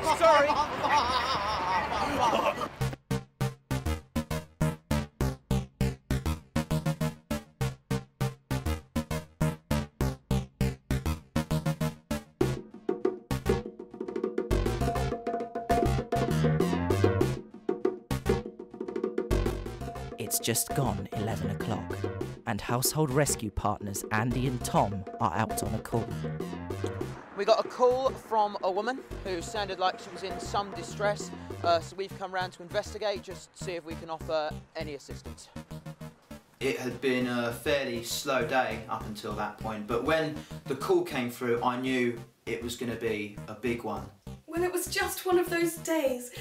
Sorry. It's just gone 11 o'clock, and household rescue partners Andy and Tom are out on a call. We got a call from a woman who sounded like she was in some distress, so we've come round to investigate, just to see if we can offer any assistance. It had been a fairly slow day up until that point, but when the call came through, I knew it was going to be a big one. Well, it was just one of those days.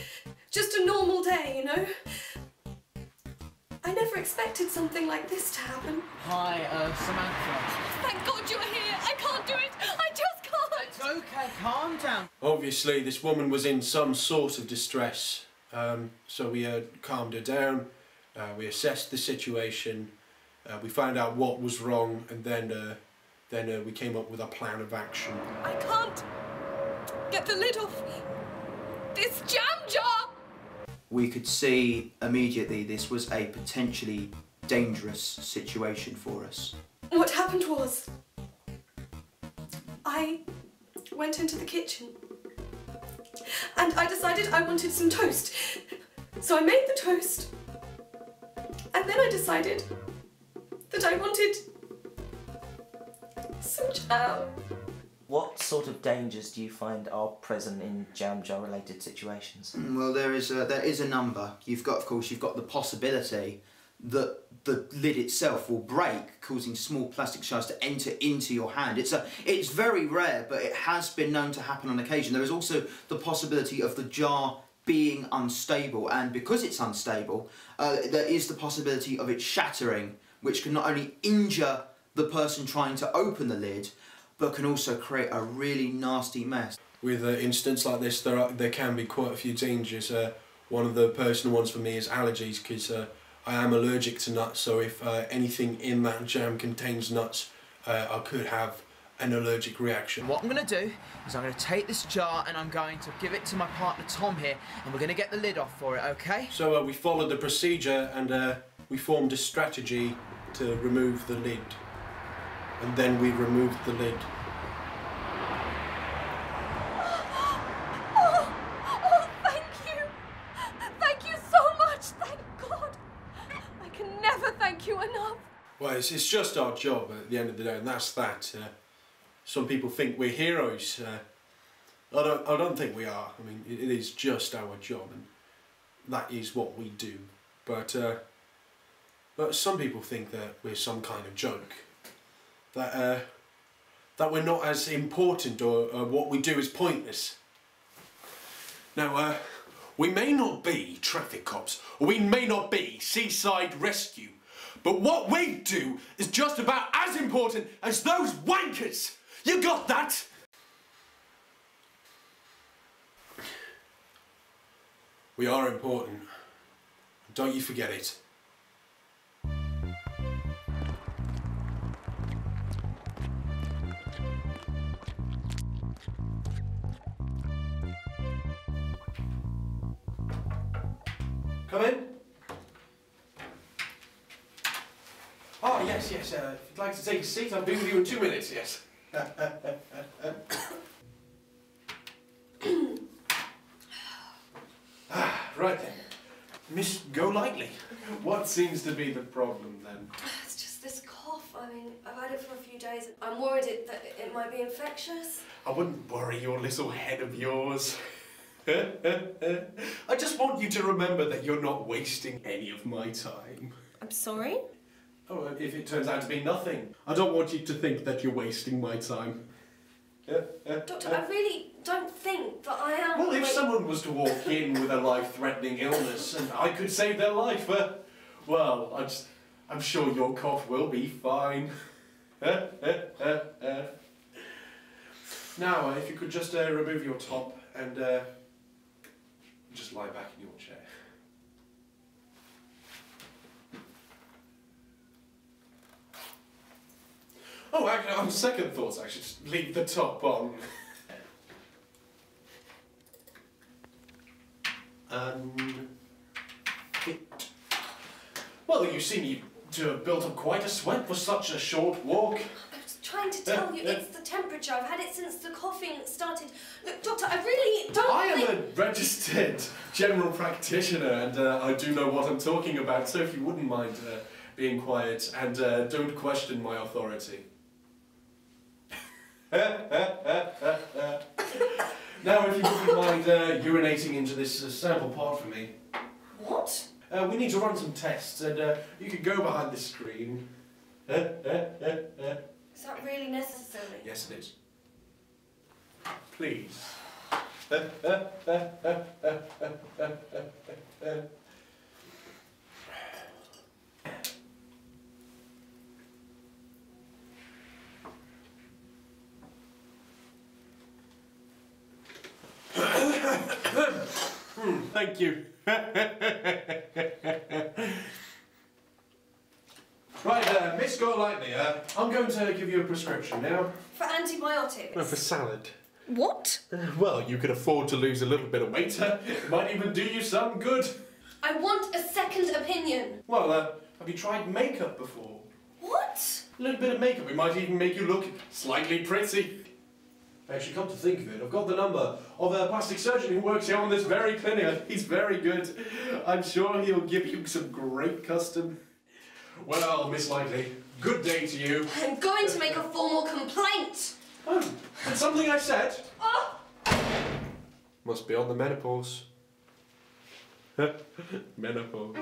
Just a normal day, you know? I never expected something like this to happen. Hi, Samantha. Thank God you're here. I can't do it. I just can't. It's okay, calm down. Obviously, this woman was in some sort of distress, so we calmed her down, we assessed the situation, we found out what was wrong, and then we came up with a plan of action. I can't get the lid off this jam jar. We could see immediately this was a potentially dangerous situation for us. What happened was, I went into the kitchen and I decided I wanted some toast. So I made the toast and then I decided that I wanted some jam. What sort of dangers do you find are present in jam jar related situations? Well, there is a number. Of course, you've got the possibility that the lid itself will break, causing small plastic shards to enter into your hand. It's very rare, but it has been known to happen on occasion. There is also the possibility of the jar being unstable, and because it's unstable, there is the possibility of it shattering, which can not only injure the person trying to open the lid, but can also create a really nasty mess. With incidents like this, there can be quite a few dangers. One of the personal ones for me is allergies, because I am allergic to nuts, so if anything in that jam contains nuts, I could have an allergic reaction. What I'm going to do is I'm going to take this jar and I'm going to give it to my partner Tom here, and we're going to get the lid off for it, okay? So we followed the procedure and we formed a strategy to remove the lid. And then we removed the lid. Oh, thank you. Thank you so much, thank God. I can never thank you enough. Well, it's just our job at the end of the day, and that's that. Some people think we're heroes. I don't think we are. I mean, it is just our job, and that is what we do. But some people think that we're some kind of joke. That we're not as important, or what we do is pointless. Now, we may not be traffic cops, or we may not be seaside rescue, but what we do is just about as important as those wankers! You got that? We are important. Don't you forget it. Come in. Oh, yes, yes. If you'd like to take a seat, I'll be with you in 2 minutes, yes. Right then. Miss Golightly, what seems to be the problem then? It's just this cough. I mean, I've had it for a few days. I'm worried that it might be infectious. I wouldn't worry your little head of yours. I just want you to remember that you're not wasting any of my time. I'm sorry? Oh, if it turns out to be nothing. I don't want you to think that you're wasting my time. Doctor, I really don't think that I am... Well, if someone was to walk in with a life-threatening illness and I could save their life, well, I'm sure your cough will be fine. Now, if you could just remove your top and just lie back in your chair. Oh, actually, on second thoughts, I should just leave the top on. and fit. Well, you seem to have built up quite a sweat for such a short walk. I was trying to tell you, it's the temperature. I've had it since the coughing started. Look, Doctor, I really don't I am a registered general practitioner, and I do know what I'm talking about, so if you wouldn't mind being quiet and don't question my authority. Now, if you wouldn't mind urinating into this sample pot for me. What? We need to run some tests, and you can go behind the screen. Is that really necessary? Yes, it is. Please. Thank you. Right, Miss Golightly, I'm going to give you a prescription now. For antibiotics? No, for salad. What? Well, you could afford to lose a little bit of weight. It might even do you some good. I want a second opinion. Well, have you tried makeup before? What? A little bit of makeup, it might even make you look slightly pretty. Actually, come to think of it, I've got the number of a plastic surgeon who works here on this very clinic. He's very good. I'm sure he'll give you some great custom. Well, Miss Lightly, good day to you. I'm going to make a formal complaint. Oh, that's something I said. Oh. Must be on the menopause. Menopause.